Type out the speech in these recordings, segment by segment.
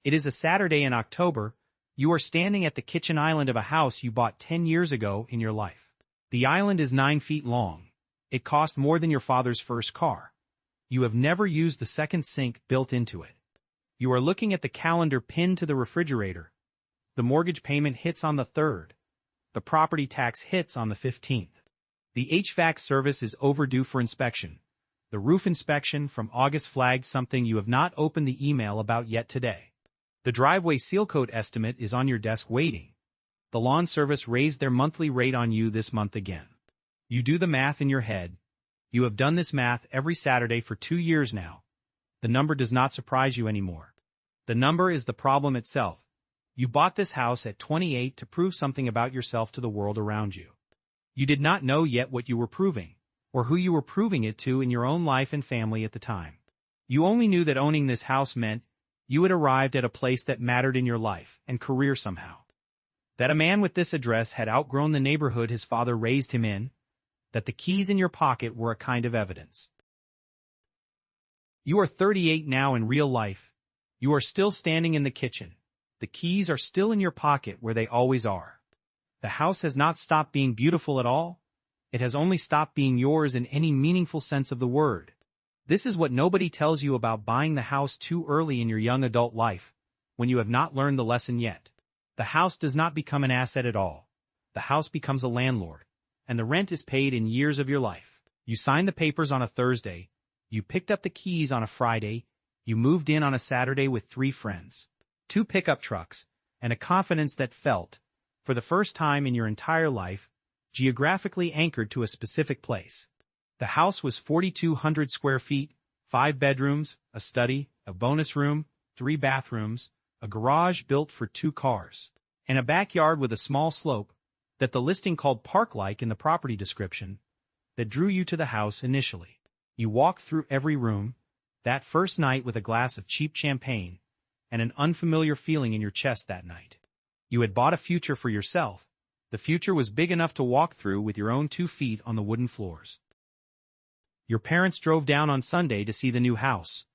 It is a Saturday in October. You are standing at the kitchen island of a house you bought 10 years ago in your life. The island is 9 feet long. It cost more than your father's first car. You have never used the second sink built into it. You are looking at the calendar pinned to the refrigerator. The mortgage payment hits on the 3rd. The property tax hits on the 15th. The HVAC service is overdue for inspection. The roof inspection from August flagged something you have not opened the email about yet today. The driveway seal coat estimate is on your desk waiting. The lawn service raised their monthly rate on you this month again. You do the math in your head. You have done this math every Saturday for 2 years now. The number does not surprise you anymore. The number is the problem itself. You bought this house at 28 to prove something about yourself to the world around you. You did not know yet what you were proving, or who you were proving it to in your own life and family at the time. You only knew that owning this house meant you had arrived at a place that mattered in your life and career somehow. That a man with this address had outgrown the neighborhood his father raised him in, that the keys in your pocket were a kind of evidence. You are 38 now in real life. You are still standing in the kitchen. The keys are still in your pocket where they always are. The house has not stopped being beautiful at all. It has only stopped being yours in any meaningful sense of the word. This is what nobody tells you about buying the house too early in your young adult life, when you have not learned the lesson yet. The house does not become an asset at all. The house becomes a landlord, and the rent is paid in years of your life. You signed the papers on a Thursday. You picked up the keys on a Friday. You moved in on a Saturday with 3 friends. 2 pickup trucks, and a confidence that felt, for the first time in your entire life, geographically anchored to a specific place. The house was 4,200 square feet, 5 bedrooms, a study, a bonus room, 3 bathrooms, a garage built for 2 cars, and a backyard with a small slope that the listing called park-like in the property description that drew you to the house initially. You walked through every room, that first night with a glass of cheap champagne, and an unfamiliar feeling in your chest that night. You had bought a future for yourself. The future was big enough to walk through with your own 2 feet on the wooden floors. Your parents drove down on Sunday to see the new house.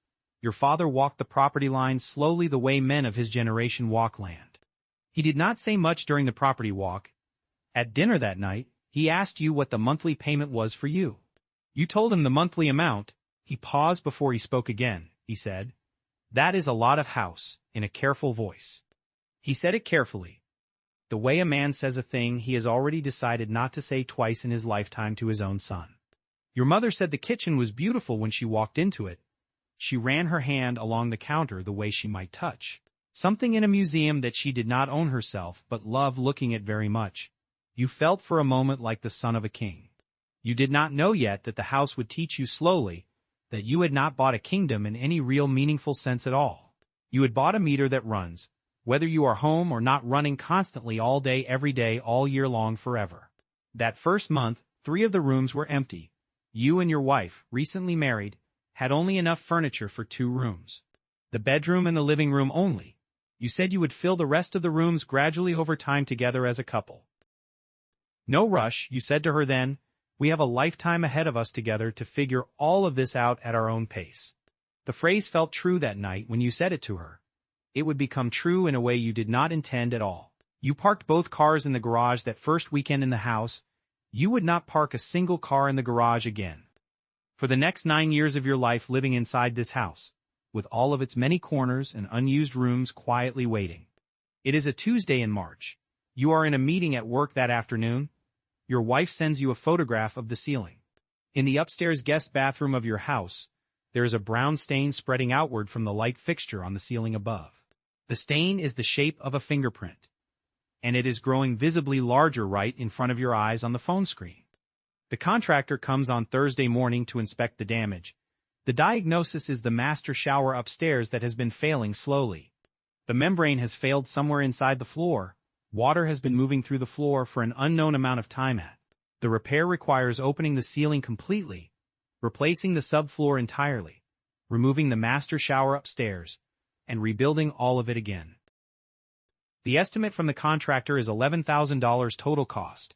Your father walked the property line slowly the way men of his generation walk land. He did not say much during the property walk. At dinner that night, he asked you what the monthly payment was for you. You told him the monthly amount. He paused before he spoke again. He said, "That is a lot of house," in a careful voice. He said it carefully, the way a man says a thing he has already decided not to say twice in his lifetime to his own son. Your mother said the kitchen was beautiful when she walked into it. She ran her hand along the counter the way she might touch something in a museum that she did not own herself but loved looking at very much. You felt for a moment like the son of a king. You did not know yet that the house would teach you slowly that you had not bought a kingdom in any real meaningful sense at all. You had bought a meter that runs, whether you are home or not, running constantly all day every day all year long forever. That first month, 3 of the rooms were empty. You and your wife, recently married, had only enough furniture for 2 rooms. The bedroom and the living room only. You said you would fill the rest of the rooms gradually over time together as a couple. No rush, you said to her then. We have a lifetime ahead of us together to figure all of this out at our own pace. The phrase felt true that night when you said it to her. It would become true in a way you did not intend at all. You parked both cars in the garage that first weekend in the house. You would not park a single car in the garage again. For the next 9 years of your life living inside this house, with all of its many corners and unused rooms quietly waiting. It is a Tuesday in March. You are in a meeting at work that afternoon. Your wife sends you a photograph of the ceiling. In the upstairs guest bathroom of your house, there is a brown stain spreading outward from the light fixture on the ceiling above. The stain is the shape of a fingerprint, and it is growing visibly larger right in front of your eyes on the phone screen. The contractor comes on Thursday morning to inspect the damage. The diagnosis is the master shower upstairs that has been failing slowly. The membrane has failed somewhere inside the floor. Water has been moving through the floor for an unknown amount of time. The repair requires opening the ceiling completely, replacing the subfloor entirely, removing the master shower upstairs, and rebuilding all of it again. The estimate from the contractor is $11,000 total cost.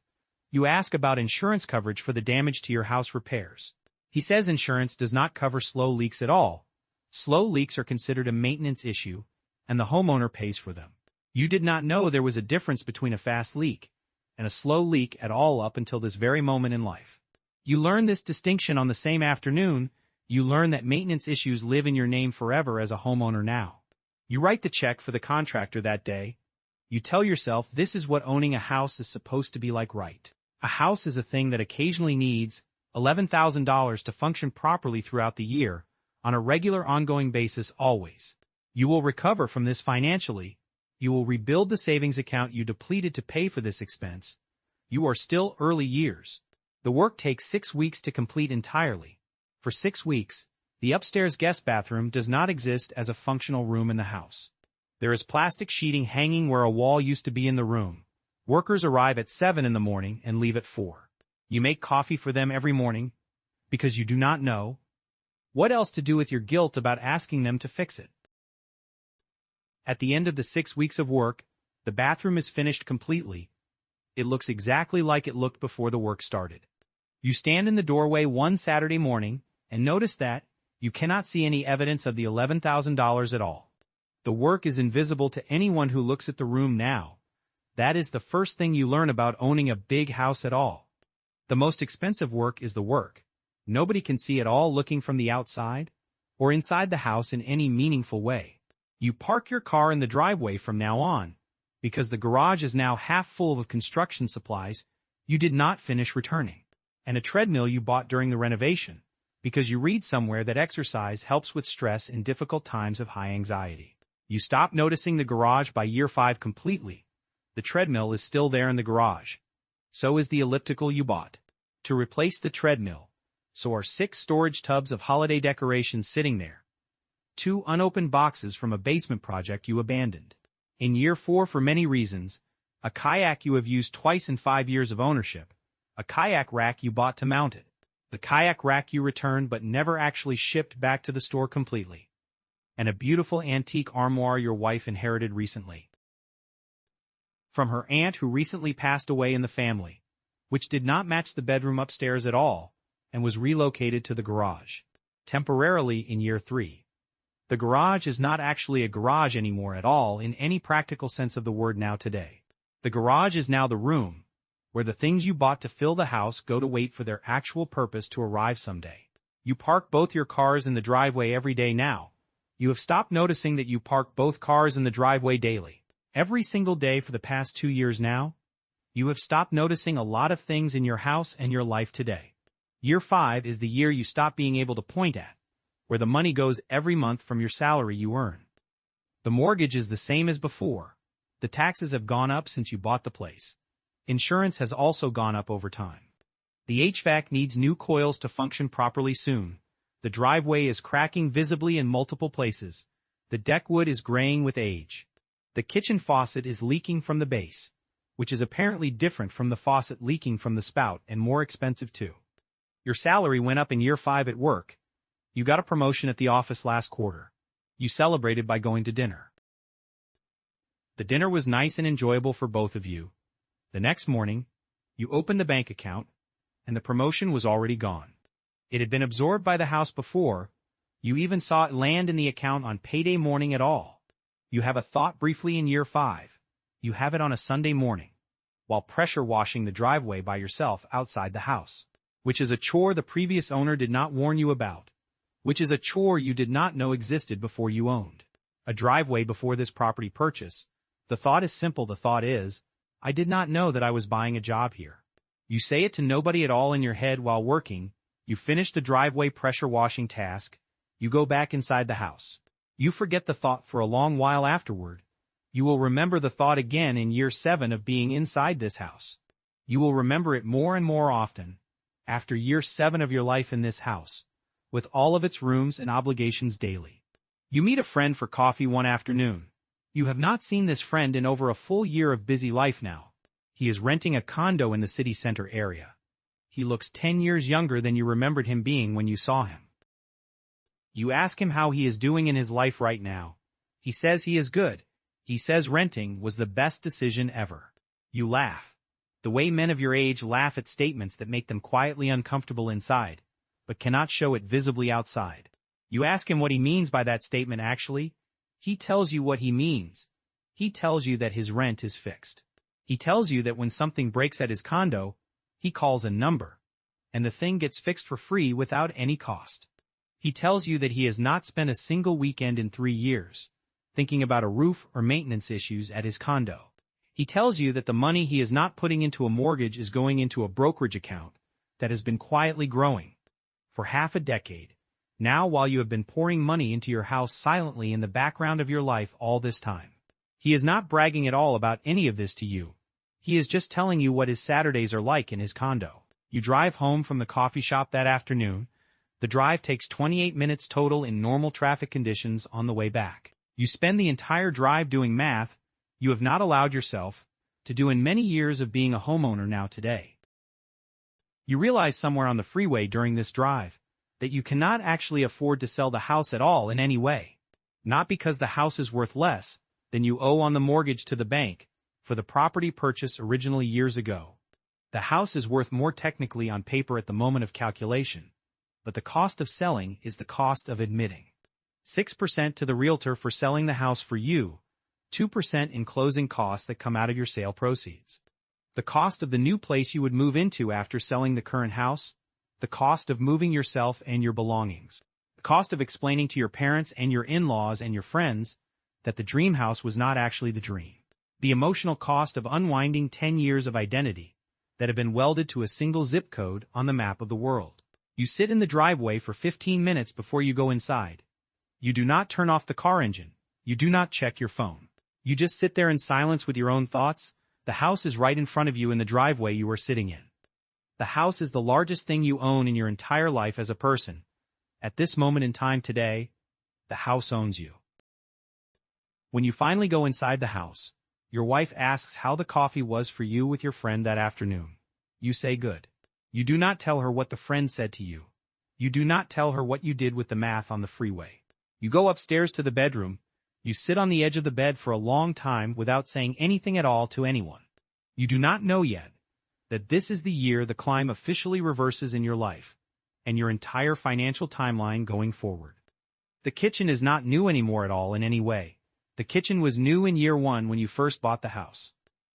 You ask about insurance coverage for the damage to your house repairs. He says insurance does not cover slow leaks at all. Slow leaks are considered a maintenance issue, and the homeowner pays for them. You did not know there was a difference between a fast leak and a slow leak at all up until this very moment in life. You learn this distinction on the same afternoon. You learn that maintenance issues live in your name forever as a homeowner now. You write the check for the contractor that day. You tell yourself this is what owning a house is supposed to be like, right? A house is a thing that occasionally needs $11,000 to function properly throughout the year, on a regular ongoing basis always. You will recover from this financially. You will rebuild the savings account you depleted to pay for this expense. You are still early years. The work takes 6 weeks to complete entirely. For 6 weeks, the upstairs guest bathroom does not exist as a functional room in the house. There is plastic sheeting hanging where a wall used to be in the room. Workers arrive at 7 in the morning and leave at 4. You make coffee for them every morning because you do not know what else to do with your guilt about asking them to fix it. At the end of the 6 weeks of work, the bathroom is finished completely. It looks exactly like it looked before the work started. You stand in the doorway one Saturday morning and notice that you cannot see any evidence of the $11,000 at all. The work is invisible to anyone who looks at the room now. That is the first thing you learn about owning a big house at all. The most expensive work is the work. Nobody can see it all looking from the outside or inside the house in any meaningful way. You park your car in the driveway from now on, because the garage is now half full of construction supplies you did not finish returning, and a treadmill you bought during the renovation, because you read somewhere that exercise helps with stress in difficult times of high anxiety. You stop noticing the garage by year 5 completely. The treadmill is still there in the garage. So is the elliptical you bought. To replace the treadmill, so are 6 storage tubs of holiday decorations sitting there. 2 unopened boxes from a basement project you abandoned. In year 4, for many reasons, a kayak you have used twice in 5 years of ownership, a kayak rack you bought to mount it, the kayak rack you returned but never actually shipped back to the store completely, and a beautiful antique armoire your wife inherited recently from her aunt who recently passed away in the family, which did not match the bedroom upstairs at all and was relocated to the garage, temporarily in year 3. The garage is not actually a garage anymore at all in any practical sense of the word now today. The garage is now the room where the things you bought to fill the house go to wait for their actual purpose to arrive someday. You park both your cars in the driveway every day now. You have stopped noticing that you park both cars in the driveway daily. Every single day for the past 2 years now, you have stopped noticing a lot of things in your house and your life today. Year 5 is the year you stop being able to point at where the money goes every month from your salary you earn. The mortgage is the same as before. The taxes have gone up since you bought the place. Insurance has also gone up over time. The HVAC needs new coils to function properly soon. The driveway is cracking visibly in multiple places. The deck wood is graying with age. The kitchen faucet is leaking from the base, which is apparently different from the faucet leaking from the spout and more expensive too. Your salary went up in year 5 at work. You got a promotion at the office last quarter. You celebrated by going to dinner. The dinner was nice and enjoyable for both of you. The next morning, you opened the bank account, and the promotion was already gone. It had been absorbed by the house before. You even saw it land in the account on payday morning at all. You have a thought briefly in year 5. You have it on a Sunday morning, while pressure washing the driveway by yourself outside the house, which is a chore the previous owner did not warn you about, which is a chore you did not know existed before you owned a driveway before this property purchase. The thought is simple. The thought is, I did not know that I was buying a job here. You say it to nobody at all in your head while working. You finish the driveway pressure washing task. You go back inside the house. You forget the thought for a long while afterward. You will remember the thought again in year 7 of being inside this house. You will remember it more and more often after year 7 of your life in this house, with all of its rooms and obligations daily. You meet a friend for coffee one afternoon. You have not seen this friend in over a full year of busy life now. He is renting a condo in the city center area. He looks 10 years younger than you remembered him being when you saw him. You ask him how he is doing in his life right now. He says he is good. He says renting was the best decision ever. You laugh. The way men of your age laugh at statements that make them quietly uncomfortable inside, but cannot show it visibly outside. You ask him what he means by that statement actually. He tells you what he means. He tells you that his rent is fixed. He tells you that when something breaks at his condo, he calls a number, and the thing gets fixed for free without any cost. He tells you that he has not spent a single weekend in 3 years, thinking about a roof or maintenance issues at his condo. He tells you that the money he is not putting into a mortgage is going into a brokerage account that has been quietly growing for half a decade, now while you have been pouring money into your house silently in the background of your life all this time. He is not bragging at all about any of this to you. He is just telling you what his Saturdays are like in his condo. You drive home from the coffee shop that afternoon. The drive takes 28 minutes total in normal traffic conditions on the way back. You spend the entire drive doing math you have not allowed yourself to do in many years of being a homeowner now today. You realize somewhere on the freeway during this drive that you cannot actually afford to sell the house at all in any way. Not because the house is worth less than you owe on the mortgage to the bank for the property purchase originally years ago. The house is worth more technically on paper at the moment of calculation, but the cost of selling is the cost of admitting. 6% to the realtor for selling the house for you, 2% in closing costs that come out of your sale proceeds. The cost of the new place you would move into after selling the current house, the cost of moving yourself and your belongings, the cost of explaining to your parents and your in-laws and your friends that the dream house was not actually the dream, the emotional cost of unwinding 10 years of identity that have been welded to a single zip code on the map of the world. You sit in the driveway for 15 minutes before you go inside. You do not turn off the car engine. You do not check your phone. You just sit there in silence with your own thoughts. The house is right in front of you in the driveway you are sitting in. The house is the largest thing you own in your entire life as a person. At this moment in time today, the house owns you. When you finally go inside the house, your wife asks how the coffee was for you with your friend that afternoon. You say good. You do not tell her what the friend said to you. You do not tell her what you did with the math on the freeway. You go upstairs to the bedroom. You sit on the edge of the bed for a long time without saying anything at all to anyone. You do not know yet that this is the year the climb officially reverses in your life and your entire financial timeline going forward. The kitchen is not new anymore at all in any way. The kitchen was new in year 1 when you first bought the house.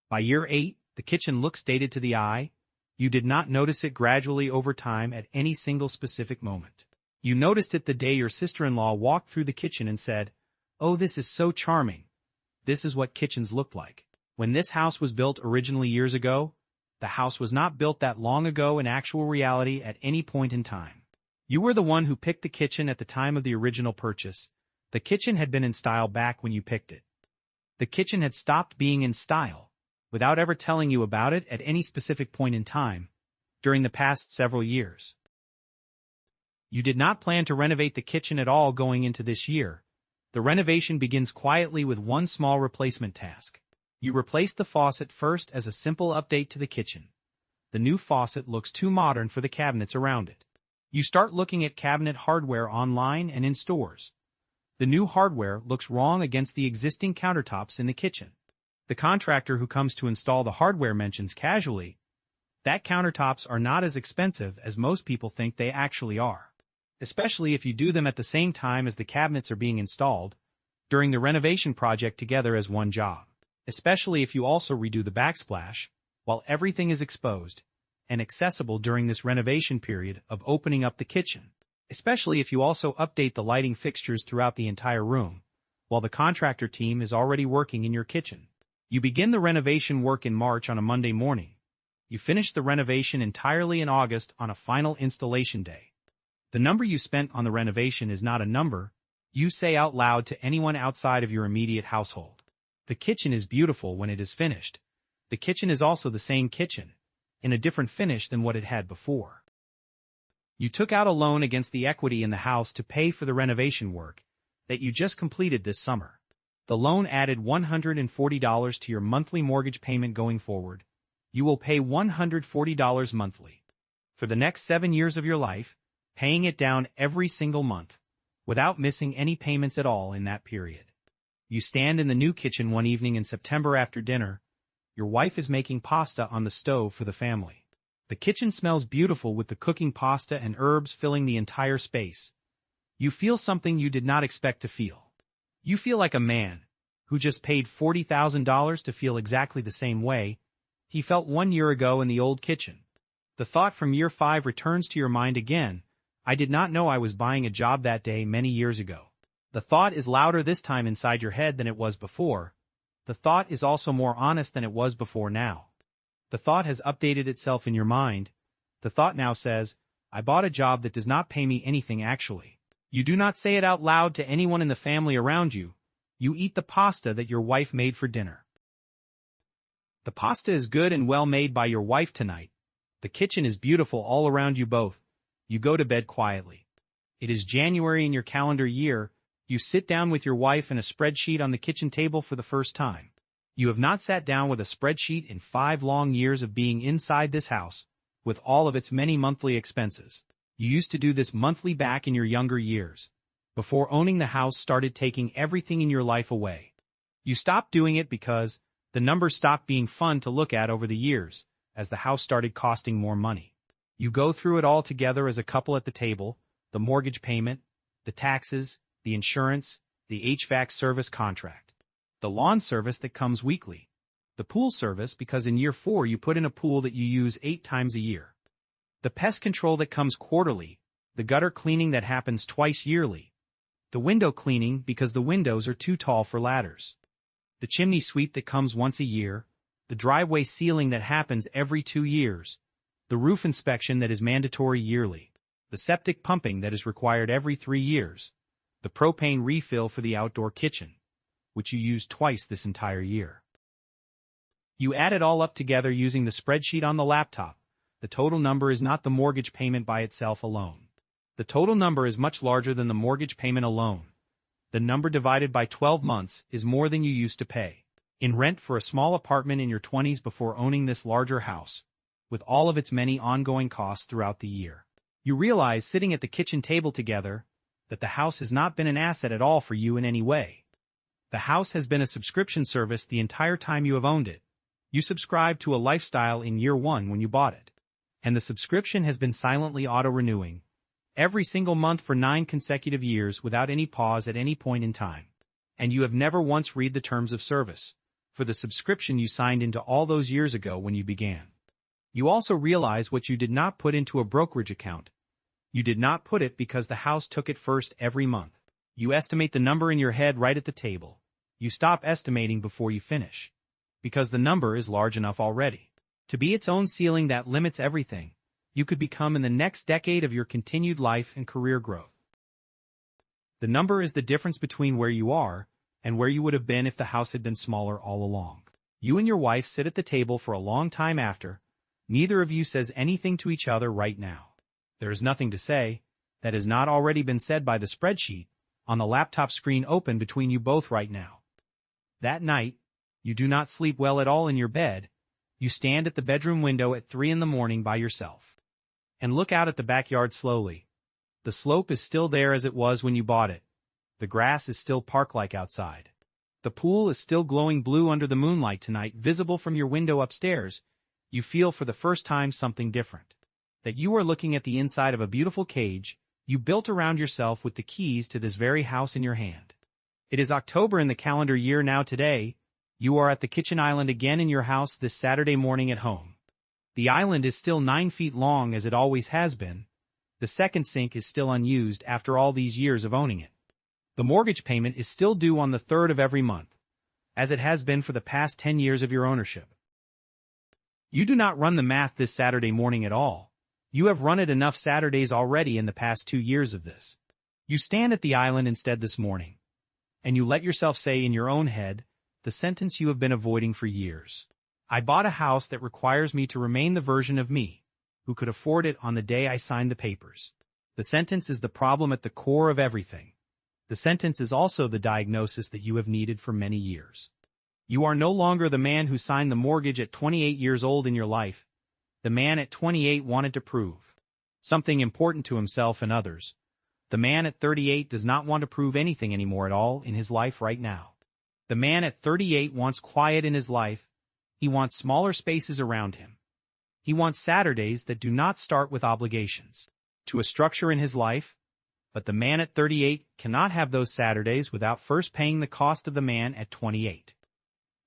By year 8, the kitchen looks dated to the eye. You did not notice it gradually over time at any single specific moment. You noticed it the day your sister-in-law walked through the kitchen and said, "Oh, this is so charming. This is what kitchens look like." When this house was built originally years ago, the house was not built that long ago in actual reality at any point in time. You were the one who picked the kitchen at the time of the original purchase. The kitchen had been in style back when you picked it. The kitchen had stopped being in style, without ever telling you about it at any specific point in time, during the past several years. You did not plan to renovate the kitchen at all going into this year. The renovation begins quietly with one small replacement task. You replace the faucet first as a simple update to the kitchen. The new faucet looks too modern for the cabinets around it. You start looking at cabinet hardware online and in stores. The new hardware looks wrong against the existing countertops in the kitchen. The contractor who comes to install the hardware mentions casually that countertops are not as expensive as most people think they actually are, especially if you do them at the same time as the cabinets are being installed, during the renovation project together as one job, especially if you also redo the backsplash, while everything is exposed and accessible during this renovation period of opening up the kitchen, especially if you also update the lighting fixtures throughout the entire room, while the contractor team is already working in your kitchen. You begin the renovation work in March on a Monday morning. You finish the renovation entirely in August on a final installation day. The number you spent on the renovation is not a number you say out loud to anyone outside of your immediate household. The kitchen is beautiful when it is finished. The kitchen is also the same kitchen, in a different finish than what it had before. You took out a loan against the equity in the house to pay for the renovation work that you just completed this summer. The loan added $140 to your monthly mortgage payment going forward. You will pay $140 monthly for the next 7 years of your life, paying it down every single month, without missing any payments at all in that period. You stand in the new kitchen one evening in September after dinner. Your wife is making pasta on the stove for the family. The kitchen smells beautiful with the cooking pasta and herbs filling the entire space. You feel something you did not expect to feel. You feel like a man who just paid $40,000 to feel exactly the same way he felt 1 year ago in the old kitchen. The thought from year 5 returns to your mind again. I did not know I was buying a job that day many years ago. The thought is louder this time inside your head than it was before. The thought is also more honest than it was before now. The thought has updated itself in your mind. The thought now says, I bought a job that does not pay me anything actually. You do not say it out loud to anyone in the family around you. You eat the pasta that your wife made for dinner. The pasta is good and well made by your wife tonight. The kitchen is beautiful all around you both. You go to bed quietly. It is January in your calendar year. You sit down with your wife and a spreadsheet on the kitchen table for the first time. You have not sat down with a spreadsheet in 5 long years of being inside this house, with all of its many monthly expenses. You used to do this monthly back in your younger years, before owning the house started taking everything in your life away. You stopped doing it because the numbers stopped being fun to look at over the years, as the house started costing more money. You go through it all together as a couple at the table, the mortgage payment, the taxes, the insurance, the HVAC service contract, the lawn service that comes weekly, the pool service because in year 4 you put in a pool that you use 8 times a year, the pest control that comes quarterly, the gutter cleaning that happens twice yearly, the window cleaning because the windows are too tall for ladders, the chimney sweep that comes once a year, the driveway sealing that happens every 2 years, the roof inspection that is mandatory yearly, the septic pumping that is required every 3 years, the propane refill for the outdoor kitchen, which you use twice this entire year. You add it all up together using the spreadsheet on the laptop. The total number is not the mortgage payment by itself alone. The total number is much larger than the mortgage payment alone. The number divided by 12 months is more than you used to pay in rent for a small apartment in your 20s before owning this larger house, with all of its many ongoing costs throughout the year. You realize sitting at the kitchen table together that the house has not been an asset at all for you in any way. The house has been a subscription service the entire time you have owned it. You subscribed to a lifestyle in year 1 when you bought it. And the subscription has been silently auto-renewing every single month for 9 consecutive years without any pause at any point in time. And you have never once read the terms of service for the subscription you signed into all those years ago when you began. You also realize what you did not put into a brokerage account. You did not put it because the house took it first every month. You estimate the number in your head right at the table. You stop estimating before you finish, because the number is large enough already to be its own ceiling that limits everything you could become in the next decade of your continued life and career growth. The number is the difference between where you are and where you would have been if the house had been smaller all along. You and your wife sit at the table for a long time after. Neither of you says anything to each other right now. There is nothing to say that has not already been said by the spreadsheet on the laptop screen open between you both right now. That night, you do not sleep well at all in your bed. You stand at the bedroom window at 3 in the morning by yourself and look out at the backyard slowly. The slope is still there as it was when you bought it. The grass is still park-like outside. The pool is still glowing blue under the moonlight tonight, visible from your window upstairs. You feel for the first time something different. That you are looking at the inside of a beautiful cage you built around yourself with the keys to this very house in your hand. It is October in the calendar year now today. You are at the kitchen island again in your house this Saturday morning at home. The island is still 9 feet long as it always has been. The second sink is still unused after all these years of owning it. The mortgage payment is still due on the 3rd of every month, as it has been for the past 10 years of your ownership. You do not run the math this Saturday morning at all. You have run it enough Saturdays already in the past 2 years of this. You stand at the island instead this morning, and you let yourself say in your own head the sentence you have been avoiding for years. I bought a house that requires me to remain the version of me who could afford it on the day I signed the papers. The sentence is the problem at the core of everything. The sentence is also the diagnosis that you have needed for many years. You are no longer the man who signed the mortgage at 28 years old in your life. The man at 28 wanted to prove something important to himself and others. The man at 38 does not want to prove anything anymore at all in his life right now. The man at 38 wants quiet in his life. He wants smaller spaces around him. He wants Saturdays that do not start with obligations to a structure in his life, But the man at 38 cannot have those Saturdays without first paying the cost of the man at 28.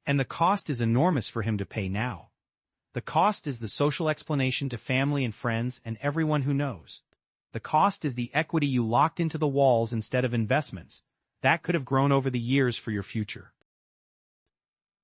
And the cost is enormous for him to pay now. The cost is the social explanation to family and friends and everyone who knows. The cost is the equity you locked into the walls instead of investments that could have grown over the years for your future.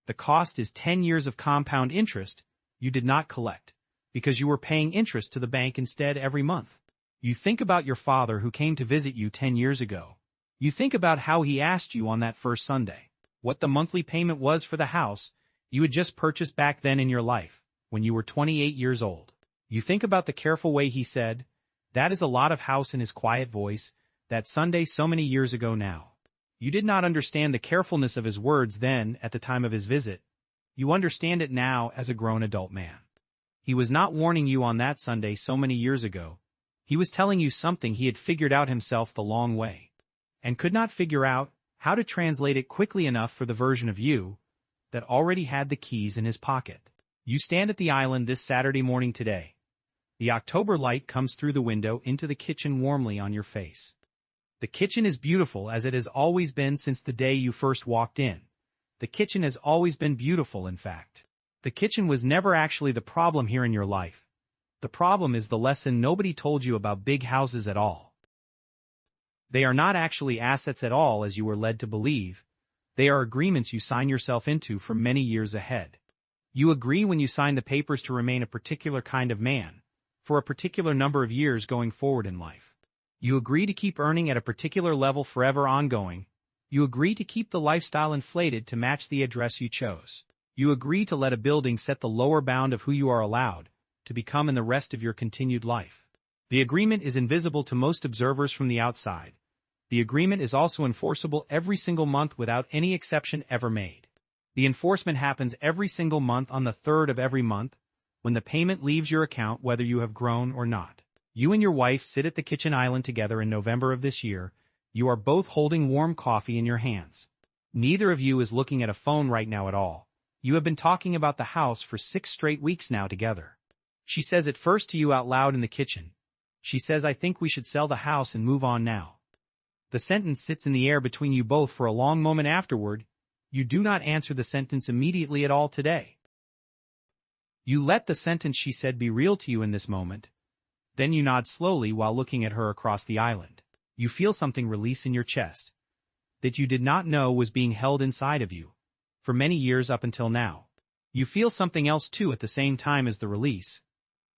The cost is 10 years of compound interest you did not collect because you were paying interest to the bank instead every month. You think about your father who came to visit you 10 years ago. You think about how he asked you on that first Sunday what the monthly payment was for the house you had just purchased back then in your life, when you were 28 years old. You think about the careful way he said, "That is a lot of house," in his quiet voice, that Sunday so many years ago now. You did not understand the carefulness of his words then at the time of his visit. You understand it now as a grown adult man. He was not warning you on that Sunday so many years ago. He was telling you something he had figured out himself the long way, and could not figure out how to translate it quickly enough for the version of you that already had the keys in his pocket. You stand at the island this Saturday morning today. The October light comes through the window into the kitchen warmly on your face. The kitchen is beautiful as it has always been since the day you first walked in. The kitchen has always been beautiful, in fact. The kitchen was never actually the problem here in your life. The problem is the lesson nobody told you about big houses at all. They are not actually assets at all as you were led to believe. They are agreements you sign yourself into for many years ahead. You agree when you sign the papers to remain a particular kind of man, for a particular number of years going forward in life. You agree to keep earning at a particular level forever ongoing. You agree to keep the lifestyle inflated to match the address you chose. You agree to let a building set the lower bound of who you are allowed to become in the rest of your continued life. The agreement is invisible to most observers from the outside. The agreement is also enforceable every single month without any exception ever made. The enforcement happens every single month on the 3rd of every month, when the payment leaves your account whether you have grown or not. You and your wife sit at the kitchen island together in November of this year. You are both holding warm coffee in your hands. Neither of you is looking at a phone right now at all. You have been talking about the house for 6 straight weeks now together. She says it first to you out loud in the kitchen. She says, "I think we should sell the house and move on now." The sentence sits in the air between you both for a long moment afterward. You do not answer the sentence immediately at all today. You let the sentence she said be real to you in this moment. Then you nod slowly while looking at her across the island. You feel something release in your chest that you did not know was being held inside of you for many years up until now. You feel something else too at the same time as the release.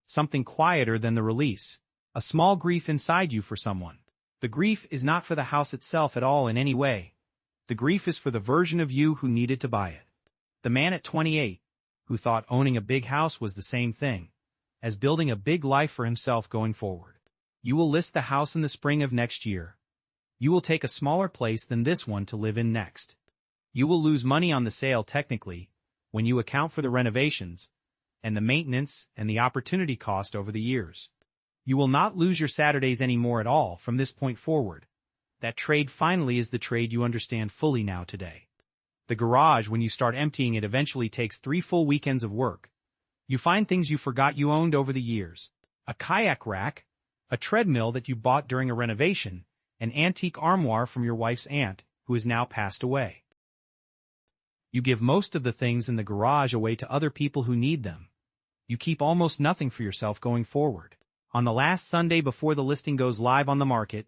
Something quieter than the release. A small grief inside you for someone. The grief is not for the house itself at all in any way. The grief is for the version of you who needed to buy it. The man at 28, who thought owning a big house was the same thing as building a big life for himself going forward. You will list the house in the spring of next year. You will take a smaller place than this one to live in next. You will lose money on the sale technically, when you account for the renovations, and the maintenance and the opportunity cost over the years. You will not lose your Saturdays anymore at all from this point forward. That trade finally is the trade you understand fully now today. The garage, when you start emptying it, eventually takes 3 full weekends of work. You find things you forgot you owned over the years. A kayak rack, a treadmill that you bought during a renovation, an antique armoire from your wife's aunt, who has now passed away. You give most of the things in the garage away to other people who need them. You keep almost nothing for yourself going forward. On the last Sunday before the listing goes live on the market,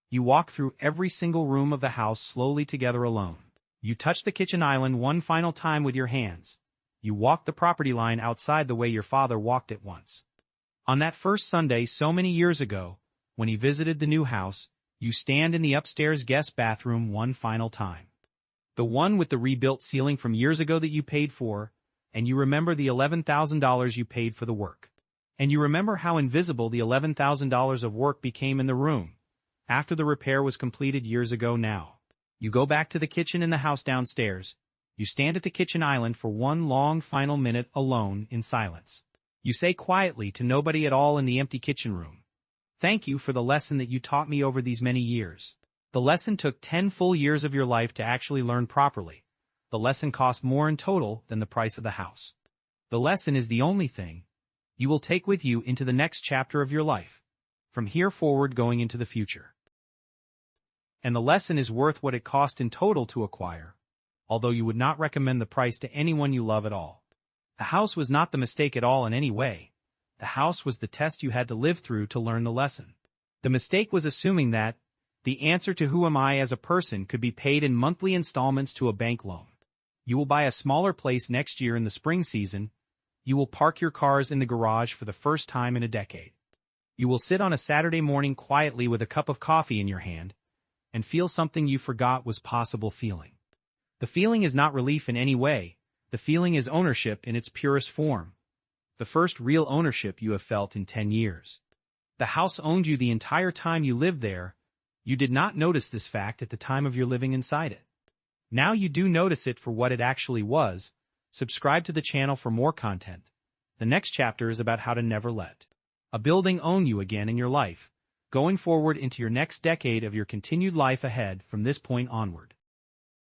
you walk through every single room of the house slowly together alone. You touch the kitchen island one final time with your hands. You walk the property line outside the way your father walked it once. On that first Sunday so many years ago, when he visited the new house, you stand in the upstairs guest bathroom one final time. The one with the rebuilt ceiling from years ago that you paid for, and you remember the $11,000 you paid for the work. And you remember how invisible the $11,000 of work became in the room after the repair was completed years ago now. You go back to the kitchen in the house downstairs. You stand at the kitchen island for one long final minute alone in silence. You say quietly to nobody at all in the empty kitchen room, "Thank you for the lesson that you taught me over these many years." The lesson took 10 full years of your life to actually learn properly. The lesson cost more in total than the price of the house. The lesson is the only thing you will take with you into the next chapter of your life, from here forward going into the future. And the lesson is worth what it cost in total to acquire, although you would not recommend the price to anyone you love at all. The house was not the mistake at all in any way. The house was the test you had to live through to learn the lesson. The mistake was assuming that the answer to who am I as a person could be paid in monthly installments to a bank loan. You will buy a smaller place next year in the spring season. You will park your cars in the garage for the first time in a decade. You will sit on a Saturday morning quietly with a cup of coffee in your hand and feel something you forgot was possible feeling. The feeling is not relief in any way. The feeling is ownership in its purest form. The first real ownership you have felt in 10 years. The house owned you the entire time you lived there. You did not notice this fact at the time of your living inside it. Now you do notice it for what it actually was. Subscribe to the channel for more content. The next chapter is about how to never let a building own you again in your life, going forward into your next decade of your continued life ahead from this point onward.